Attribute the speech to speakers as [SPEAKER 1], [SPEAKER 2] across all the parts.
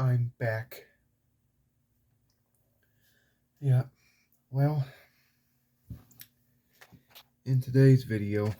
[SPEAKER 1] I'm back. Yeah, well, in today's video,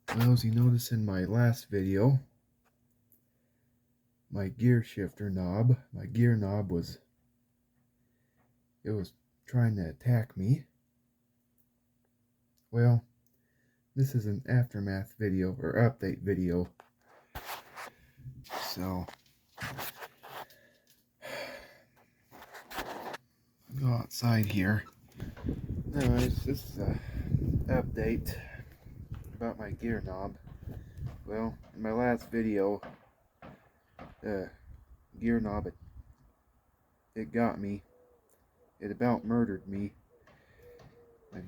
[SPEAKER 1] as you noticed in my last video, my gear shifter knob, my gear knob was trying to attack me. Well, this is an aftermath video, or update video. So, go outside here. Anyways, this is an update about my gear knob. Well, in my last video, the gear knob, it got me. It about murdered me. My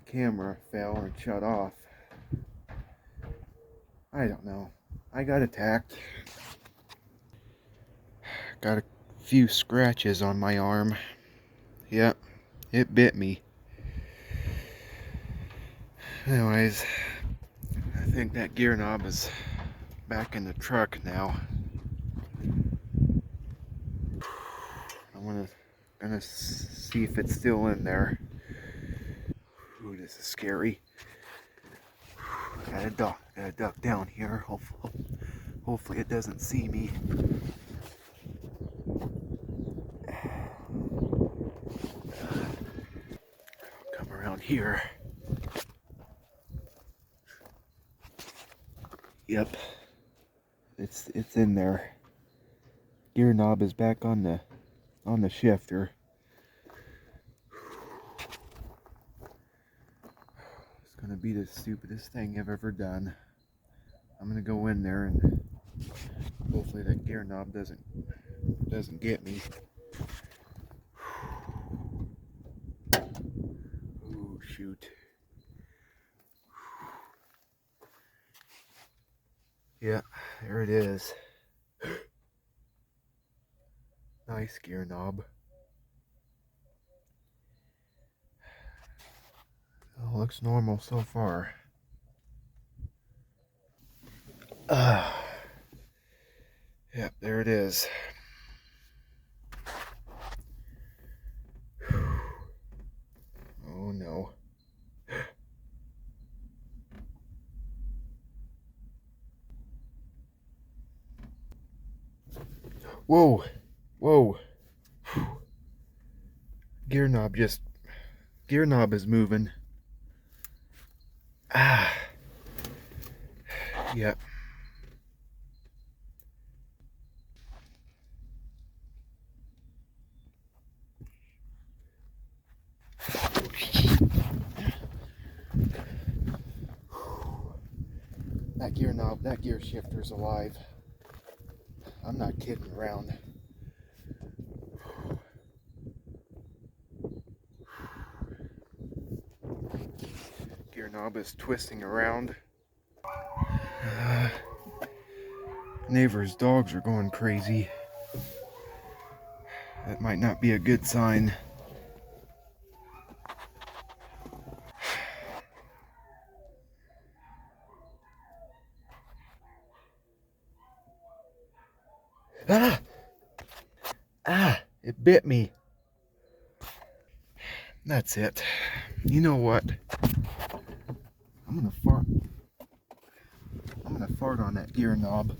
[SPEAKER 1] camera fell and shut off. I don't know. I got attacked. Got a few scratches on my arm. Yep, it bit me. Anyways, I think that gear knob is back in the truck now. I'm gonna see if it's still in there. Ooh, this is scary. Gotta duck down here. Hopefully it doesn't see me. Come around here. Yep, it's in there. Gear knob is back on the shifter. It's gonna be the stupidest thing I've ever done. I'm gonna go in there and hopefully that gear knob doesn't get me. Ooh, shoot. Yeah, there it is. Nice gear knob. Oh, looks normal so far. Yep, there it is. Oh no. Whoa, whoa. Gear knob is moving. Yep. That gear shifter's alive. I'm not kidding around. Gear knob is twisting around. Neighbor's dogs are going crazy. That might not be a good sign. It bit me. That's it. You know what? I'm gonna fart on that gear knob.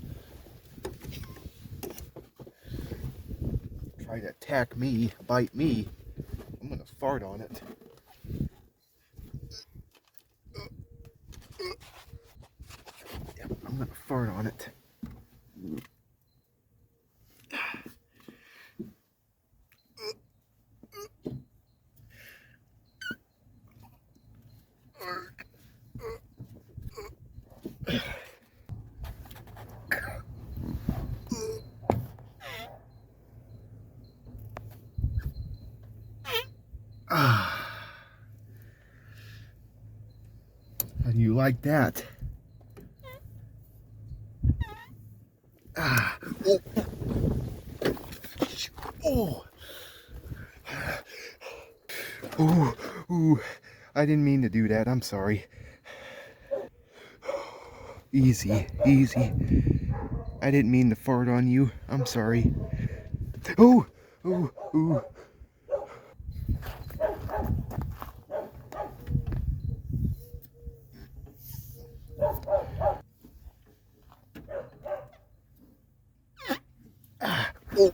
[SPEAKER 1] Try to attack me, bite me. I'm gonna fart on it. Yep, I'm gonna fart on it. How do you like that? Oh. Ooh, I didn't mean to do that. I'm sorry. Easy. I didn't mean to fart on you. I'm sorry. Oh, oh, oh. Oh.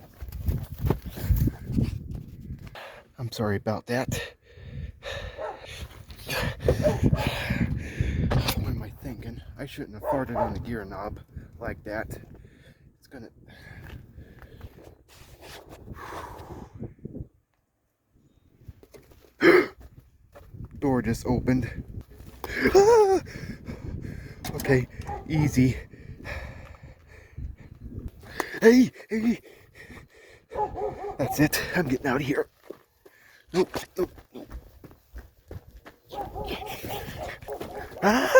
[SPEAKER 1] I'm sorry about that. What am I thinking? I shouldn't have farted on the gear knob like that. It's gonna... Door just opened. Ah! Okay, easy. Hey, hey. That's it. I'm getting out of here. Nope, nope, nope. Ah!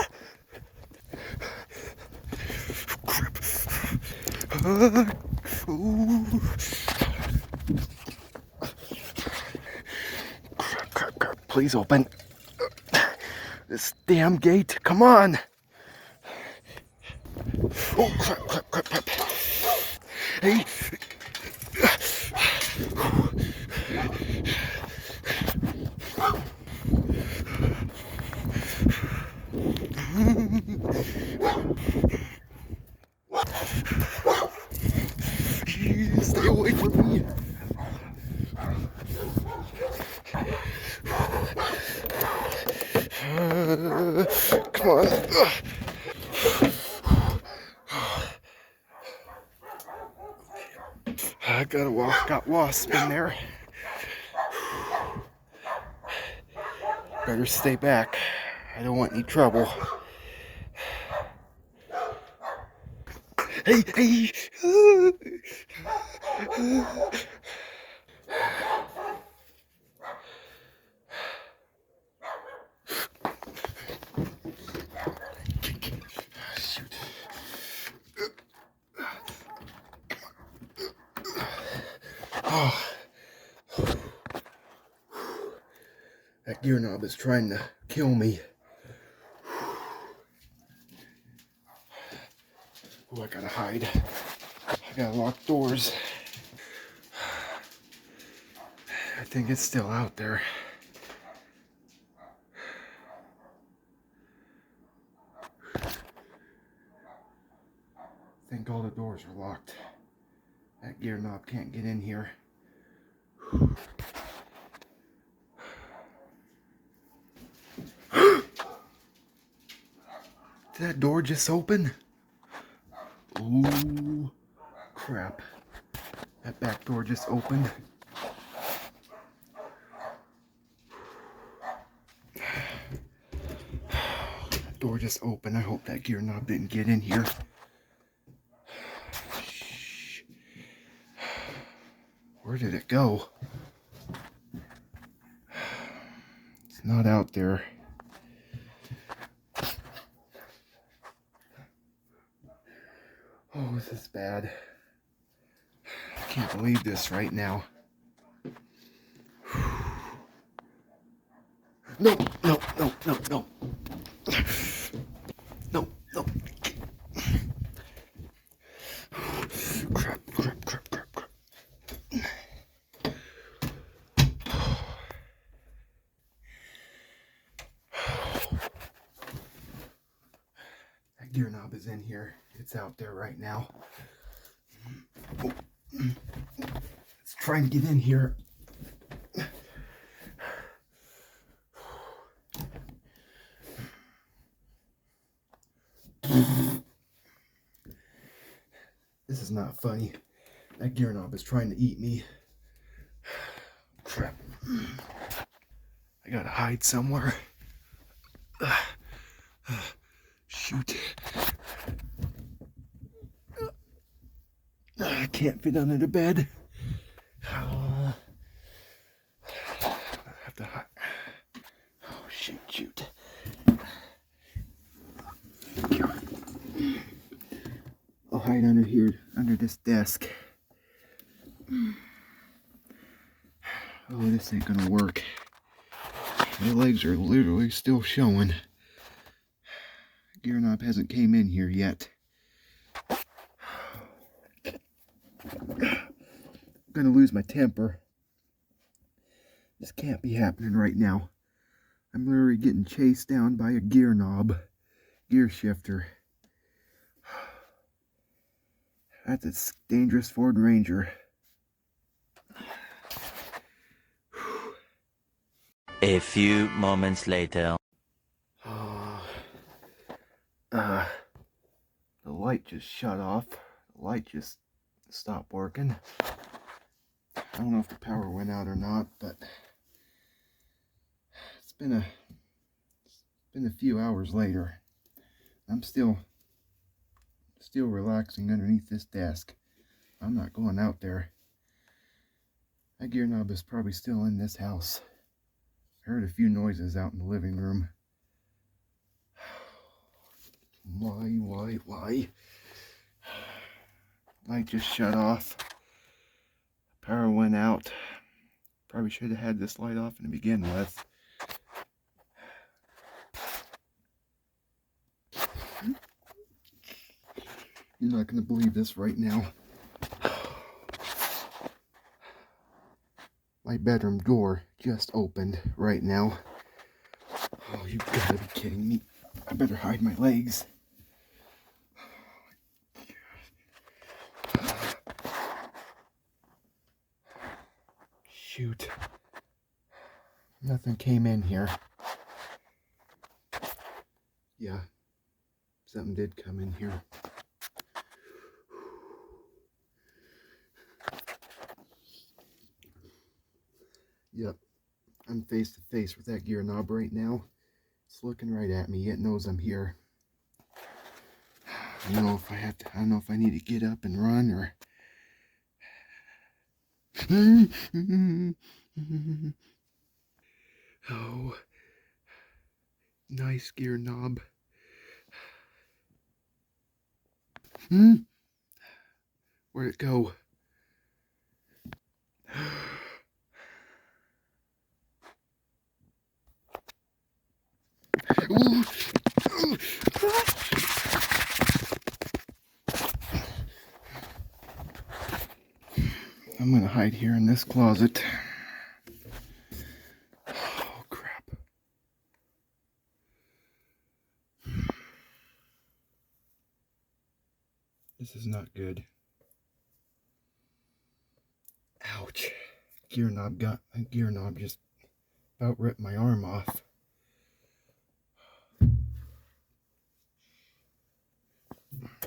[SPEAKER 1] Crap. Ooh. Crap, crap. Please open. This damn gate. Come on. Oh, crap, crap, crap, crap. Hey. Stay away from me. Come on. I got wasp in there. Better stay back. I don't want any trouble. Hey, hey. Shoot. Oh. That gear knob is trying to kill me. Oh, I gotta hide. I gotta lock doors. I think it's still out there. I think all the doors are locked. That gear knob can't get in here. Did that door just open? Ooh, crap. That back door just opened. That door just opened. I hope that gear knob didn't get in here. Shh. Where did it go? It's not out there. Oh, this is bad. I can't believe this right now. No, no, no, no, no. No, no. Crap, crap, crap, crap, crap. That gear knob is in here. It's out there right now. Oh. Let's try and get in here. This is not funny. That gear knob is trying to eat me. Crap. I gotta hide somewhere. Shoot. I can't fit under the bed. I have to hide. Oh, shoot, shoot. I'll hide under here, under this desk. Oh, this ain't gonna work. My legs are literally still showing. Gear knob hasn't came in here yet. gonna lose my temper. This can't be happening right now. I'm literally getting chased down by a gear knob, gear shifter. That's a dangerous Ford Ranger.
[SPEAKER 2] A few moments later.
[SPEAKER 1] The light just shut off. The light just stopped working. I don't know if the power went out or not, but it's been a few hours later. I'm still relaxing underneath this desk. I'm not going out there. That gear knob is probably still in this house. I heard a few noises out in the living room. Why? Light just shut off. Power went out. Probably should have had this light off to begin with. You're not going to believe this right now. My bedroom door just opened right now. Oh, you gotta be kidding me. I better hide my legs. Shoot. Nothing came in here. Yeah, something did come in here. Yep, I'm face to face with that gear knob right now. It's looking right at me. It knows I'm here. I don't know if I need to get up and run or... Oh, nice gear knob. Where'd it go? I'm gonna hide here in this closet. Oh, crap. This is not good. Ouch. Gear knob just about ripped my arm off.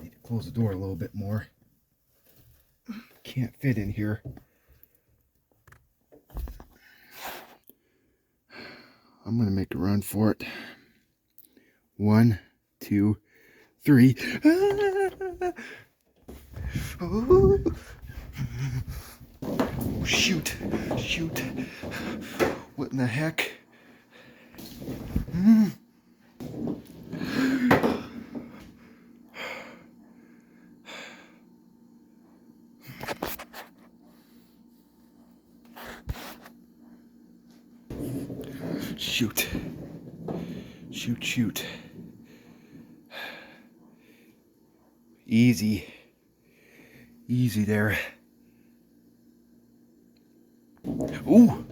[SPEAKER 1] Need to close the door a little bit more. Can't fit in here. I'm gonna make a run for it. 1, 2, 3. Oh, shoot. What in the heck? Shoot. Easy there. Ooh.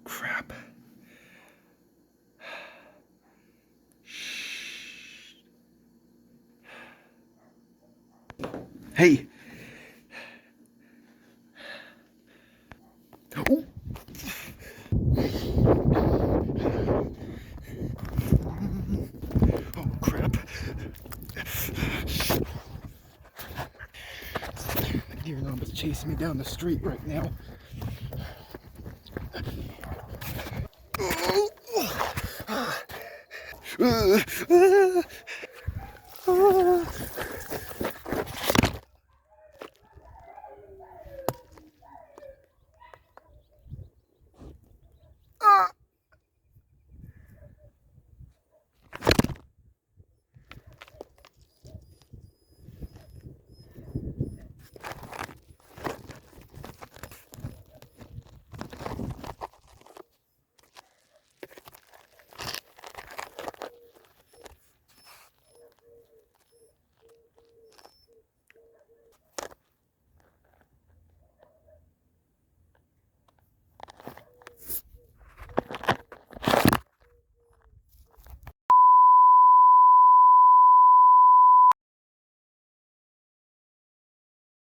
[SPEAKER 1] Crap. Hey. Ooh. Oh, crap. The gear knob is chasing me down the street right now.